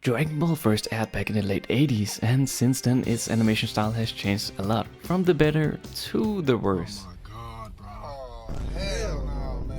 Dragon Ball first aired back in the late 80s, and since then its animation style has changed a lot, from the better to the worse.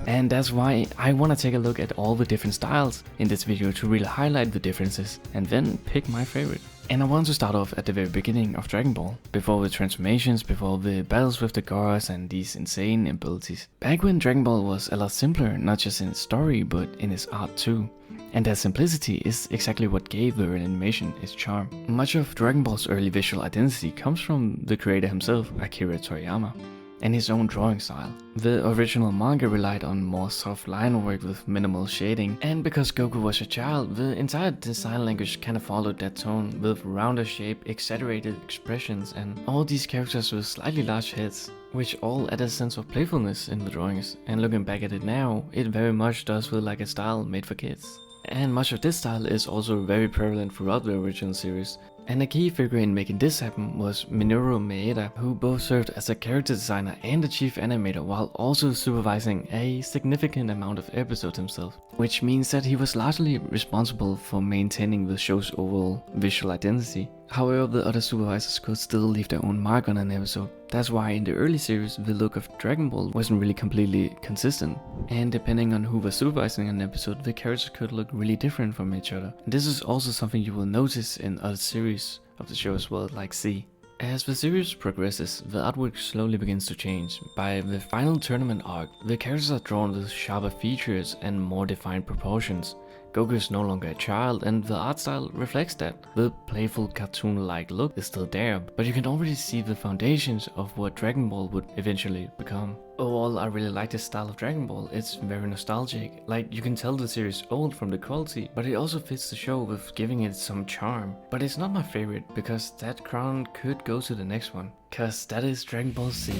And that's why I wanna take a look at all the different styles in this video to really highlight the differences and then pick my favorite. And I want to start off at the very beginning of Dragon Ball, before the transformations, before the battles with the gods and these insane abilities. Back when Dragon Ball was a lot simpler, not just in its story but in its art too. And that simplicity is exactly what gave the animation its charm. Much of Dragon Ball's early visual identity comes from the creator himself, Akira Toriyama, and his own drawing style. The original manga relied on more soft line work with minimal shading, and because Goku was a child, the entire design language kinda followed that tone, with rounder shape, exaggerated expressions, and all these characters with slightly large heads, which all add a sense of playfulness in the drawings. And looking back at it now, it very much does feel like a style made for kids. And much of this style is also very prevalent throughout the original series. And a key figure in making this happen was Minoru Maeda, who both served as a character designer and a chief animator while also supervising a significant amount of episodes himself. Which means that he was largely responsible for maintaining the show's overall visual identity. However, the other supervisors could still leave their own mark on an episode. That's why in the early series, the look of Dragon Ball wasn't really completely consistent. And depending on who was supervising an episode, the characters could look really different from each other. This is also something you will notice in other series of the show as well, like Z. As the series progresses, the artwork slowly begins to change. By the final tournament arc, the characters are drawn with sharper features and more defined proportions. Goku is no longer a child, and the art style reflects that. The playful cartoon-like look is still there, but you can already see the foundations of what Dragon Ball would eventually become. Overall, I really like this style of Dragon Ball. It's very nostalgic. Like, you can tell the series old from the quality, but it also fits the show with giving it some charm. But it's not my favorite, because that crown could go to the next one, cause that is Dragon Ball Z.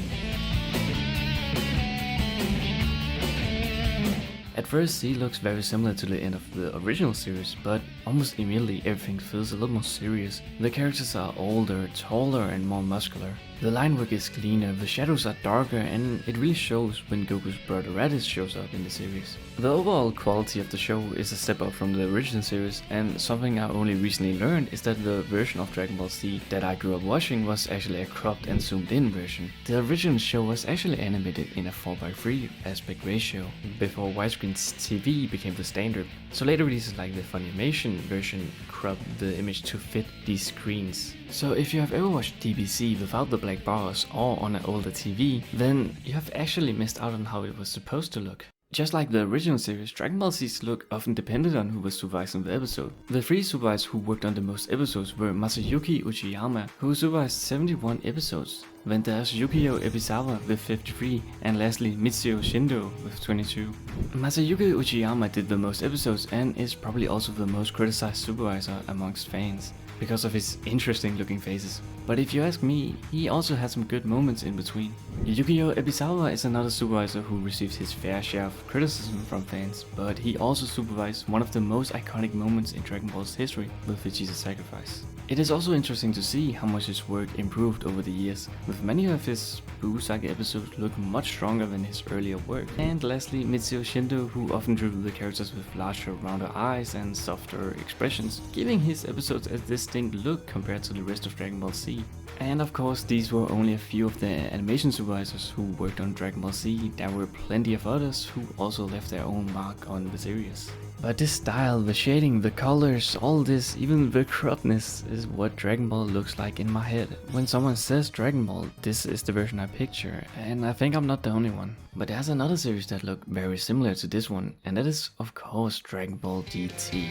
At first, Z looks very similar to the end of the original series, but almost immediately everything feels a little more serious. The characters are older, taller and more muscular. The line work is cleaner, the shadows are darker, and it really shows when Goku's brother Raditz shows up in the series. The overall quality of the show is a step up from the original series, and something I only recently learned is that the version of Dragon Ball Z that I grew up watching was actually a cropped and zoomed in version. The original show was actually animated in a 4:3 aspect ratio, before widescreen TV became the standard. So later releases like the Funimation version cropped the image to fit these screens. So if you have ever watched DBZ without the black bars or on an older TV, then you have actually missed out on how it was supposed to look. Just like the original series, Dragon Ball Z's look often depended on who was supervising the episode. The three supervisors who worked on the most episodes were Masayuki Uchiyama, who supervised 71 episodes, then there's Yukio Ebisawa with 53, and lastly Mitsuo Shindo with 22. Masayuki Uchiyama did the most episodes and is probably also the most criticized supervisor amongst fans, because of his interesting looking faces. But if you ask me, he also had some good moments in between. Yukio Ebisawa is another supervisor who received his fair share of criticism from fans, but he also supervised one of the most iconic moments in Dragon Ball's history with Vegeta's sacrifice. It is also interesting to see how much his work improved over the years, with many of his Buu Saga episodes looking much stronger than his earlier work. And lastly, Mitsuo Shindo, who often drew the characters with larger, rounder eyes and softer expressions, giving his episodes a distinct look compared to the rest of Dragon Ball Z. And of course, these were only a few of the animation supervisors who worked on Dragon Ball Z. There were plenty of others who also left their own mark on the series. But this style, the shading, the colors, all this, even the croppedness is what Dragon Ball looks like in my head. When someone says Dragon Ball, this is the version I picture, and I think I'm not the only one. But there's another series that look very similar to this one, and that is of course Dragon Ball GT.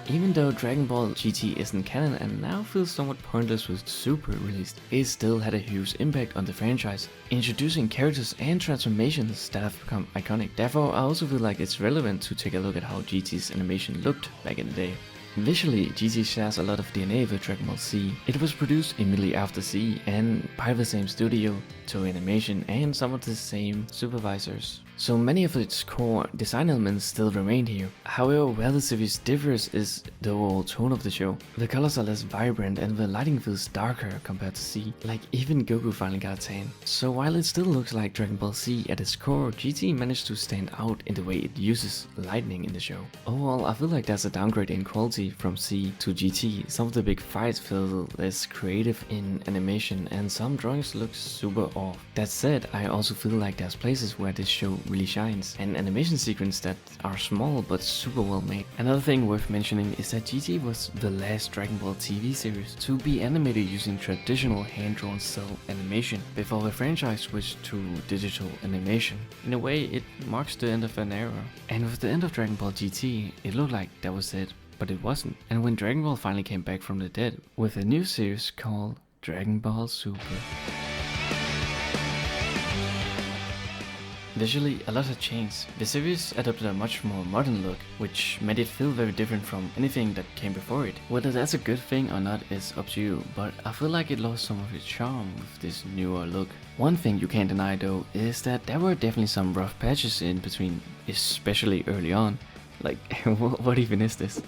Even though Dragon Ball GT isn't canon and now feels somewhat pointless with Super released, it still had a huge impact on the franchise, introducing characters and transformations that have become iconic. Therefore, I also feel like it's relevant to take a look at how GT's animation looked back in the day. Visually, GT shares a lot of DNA with Dragon Ball Z. It was produced immediately after Z and by the same studio, Toei Animation, and some of the same supervisors. so many of its core design elements still remain here. However, where the series differs is the overall tone of the show. The colors are less vibrant and the lighting feels darker compared to Z, like even Goku finally got a tan. So while it still looks like Dragon Ball Z at its core, GT managed to stand out in the way it uses lightning in the show. Overall, I feel like there's a downgrade in quality from Z to GT. Some of the big fights feel less creative in animation and some drawings look super off. That said, I also feel like there's places where this show really shines, and animation sequences that are small but super well made. Another thing worth mentioning is that GT was the last Dragon Ball TV series to be animated using traditional hand-drawn cell animation before the franchise switched to digital animation. In a way, it marks the end of an era. And with the end of Dragon Ball GT, it looked like that was it, but it wasn't. And when Dragon Ball finally came back from the dead with a new series called Dragon Ball Super. Visually, a lot had changed. The series adopted a much more modern look, which made it feel very different from anything that came before it. Whether that's a good thing or not is up to you, but I feel like it lost some of its charm with this newer look. One thing you can't deny though is that there were definitely some rough patches in between, especially early on. Like, what even is this?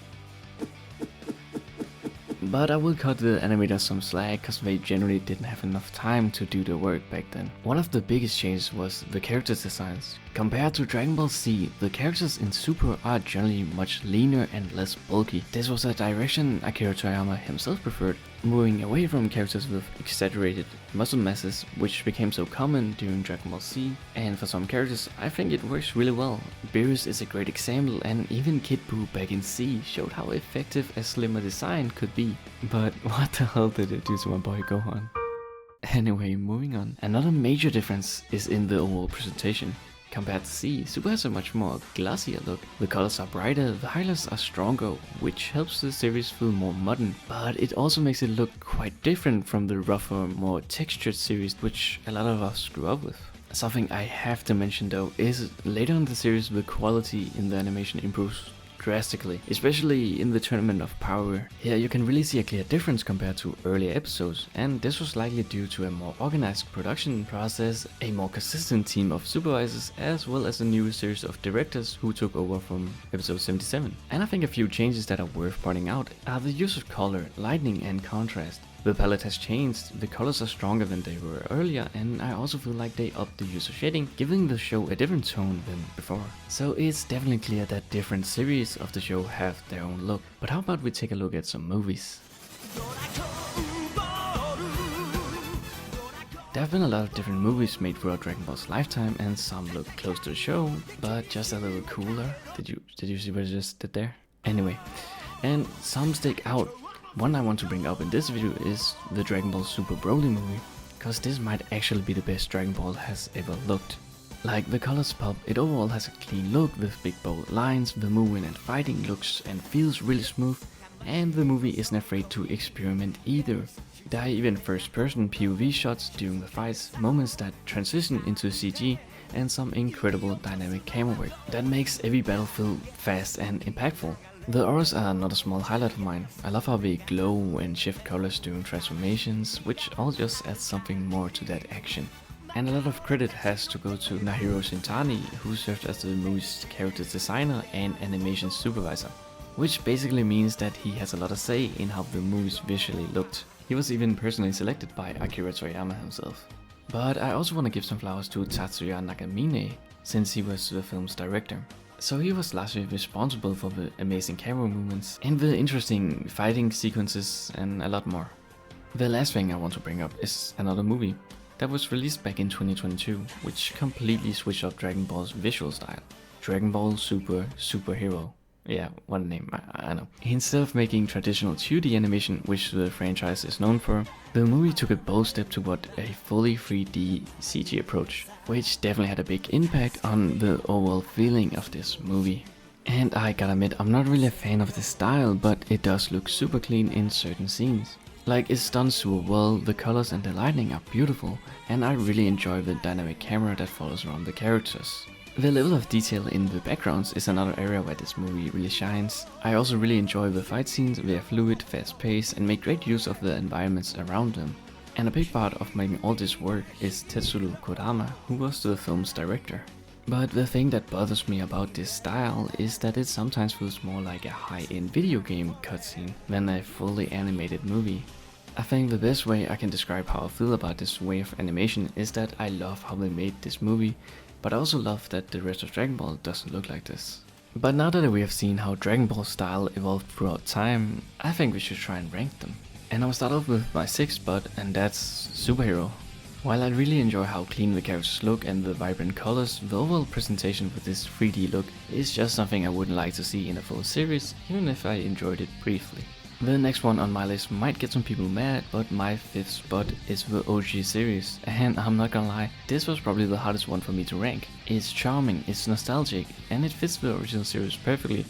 But I will cut the animators some slack cause they generally didn't have enough time to do the work back then. One of the biggest changes was the characters designs. Compared to Dragon Ball Z, the characters in Super are generally much leaner and less bulky. This was a direction Akira Toriyama himself preferred, moving away from characters with exaggerated muscle masses, which became so common during Dragon Ball Z, and for some characters I think it works really well. Beerus is a great example, and even Kid Buu back in Z showed how effective a slimmer design could be. But what the hell did it do to my boy Gohan? Anyway, moving on. Another major difference is in the overall presentation. Compared to Z, Super has a much more glossier look. The colors are brighter, the highlights are stronger, which helps the series feel more modern, but it also makes it look quite different from the rougher, more textured series which a lot of us grew up with. Something I have to mention though is later in the series the quality in the animation improves drastically, especially in the Tournament of Power. Here you can really see a clear difference compared to earlier episodes, and this was likely due to a more organized production process, a more consistent team of supervisors, as well as a new series of directors who took over from episode 77. And I think a few changes that are worth pointing out are the use of color, lighting and contrast. The palette has changed, the colors are stronger than they were earlier, and I also feel like they upped the use of shading, giving the show a different tone than before. So it's definitely clear that different series of the show have their own look. But how about we take a look at some movies? There have been a lot of different movies made throughout Dragon Ball's lifetime, and some look close to the show, but just a little cooler. Did you see what I just did there? Anyway, and some stick out. One I want to bring up in this video is the Dragon Ball Super Broly movie, cause this might actually be the best Dragon Ball has ever looked. Like the colors pop, it overall has a clean look with big bold lines, the movement and fighting looks and feels really smooth, and the movie isn't afraid to experiment either. There are even first person POV shots during the fights, moments that transition into CG, and some incredible dynamic camera work that makes every battle feel fast and impactful. The auras are not a small highlight of mine. I love how they glow and shift colors during transformations, which all just adds something more to that action. And a lot of credit has to go to Nahiro Shintani, who served as the movie's character designer and animation supervisor, which basically means that he has a lot of say in how the movies visually looked. He was even personally selected by Akira Toriyama himself. But I also want to give some flowers to Tatsuya Nakamine, since he was the film's director. So he was largely responsible for the amazing camera movements and the interesting fighting sequences and a lot more. The last thing I want to bring up is another movie that was released back in 2022, which completely switched up Dragon Ball's visual style. Dragon Ball Super Superhero. Yeah, what a name, I know. Instead of making traditional 2D animation, which the franchise is known for, the movie took a bold step toward a fully 3D CG approach, which definitely had a big impact on the overall feeling of this movie. And I gotta admit, I'm not really a fan of the style, but it does look super clean in certain scenes. Like, it's done super well, the colors and the lighting are beautiful, and I really enjoy the dynamic camera that follows around the characters. The level of detail in the backgrounds is another area where this movie really shines. I also really enjoy the fight scenes, they are fluid, fast paced and make great use of the environments around them. And a big part of making all this work is Tetsuro Kodama, who was the film's director. But the thing that bothers me about this style is that it sometimes feels more like a high-end video game cutscene than a fully animated movie. I think the best way I can describe how I feel about this way of animation is that I love how they made this movie, but I also love that the rest of Dragon Ball doesn't look like this. But now that we have seen how Dragon Ball style evolved throughout time, I think we should try and rank them. And I'll start off with my 6th spot, and that's Superhero. While I really enjoy how clean the characters look and the vibrant colors, the overall presentation with this 3D look is just something I wouldn't like to see in a full series, even if I enjoyed it briefly. The next one on my list might get some people mad, but my 5th spot is the OG series, and I'm not gonna lie, this was probably the hardest one for me to rank. It's charming, it's nostalgic, and it fits the original series perfectly,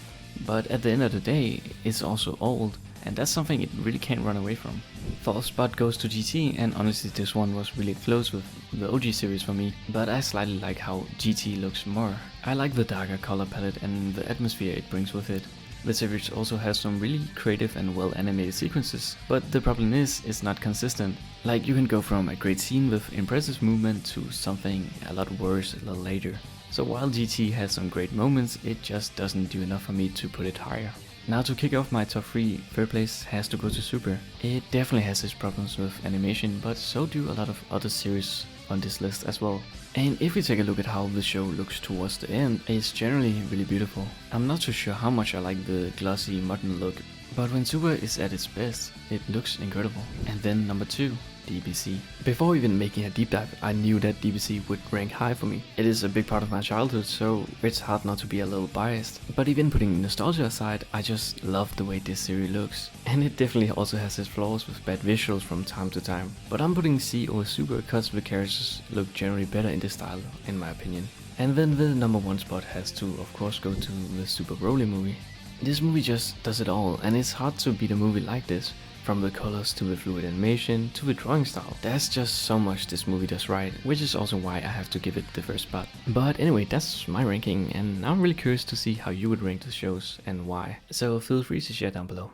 but at the end of the day, it's also old, and that's something it really can't run away from. 4th spot goes to GT, and honestly this one was really close with the OG series for me, but I slightly like how GT looks more. I like the darker color palette and the atmosphere it brings with it. The series also has some really creative and well animated sequences, but the problem is it's not consistent. Like, you can go from a great scene with impressive movement to something a lot worse a little later. So while GT has some great moments, it just doesn't do enough for me to put it higher. Now to kick off my top 3, 3rd place has to go to Super. It definitely has its problems with animation, but so do a lot of other series on this list as well. And if we take a look at how the show looks towards the end, it's generally really beautiful. I'm not too sure how much I like the glossy modern look, but when Super is at its best, it looks incredible. And then number 2, DBZ. Before even making a deep dive, I knew that DBZ would rank high for me. It is a big part of my childhood, so it's hard not to be a little biased. But even putting nostalgia aside, I just love the way this series looks. And it definitely also has its flaws with bad visuals from time to time. But I'm putting C over Super because the characters look generally better in this style, in my opinion. And then the number 1 spot has to, of course, go to the Super Broly movie. This movie just does it all, and it's hard to beat a movie like this. From the colors to the fluid animation to the drawing style. There's just so much this movie does right, which is also why I have to give it the 1st spot. But anyway, that's my ranking, and now I'm really curious to see how you would rank the shows and why. So feel free to share down below.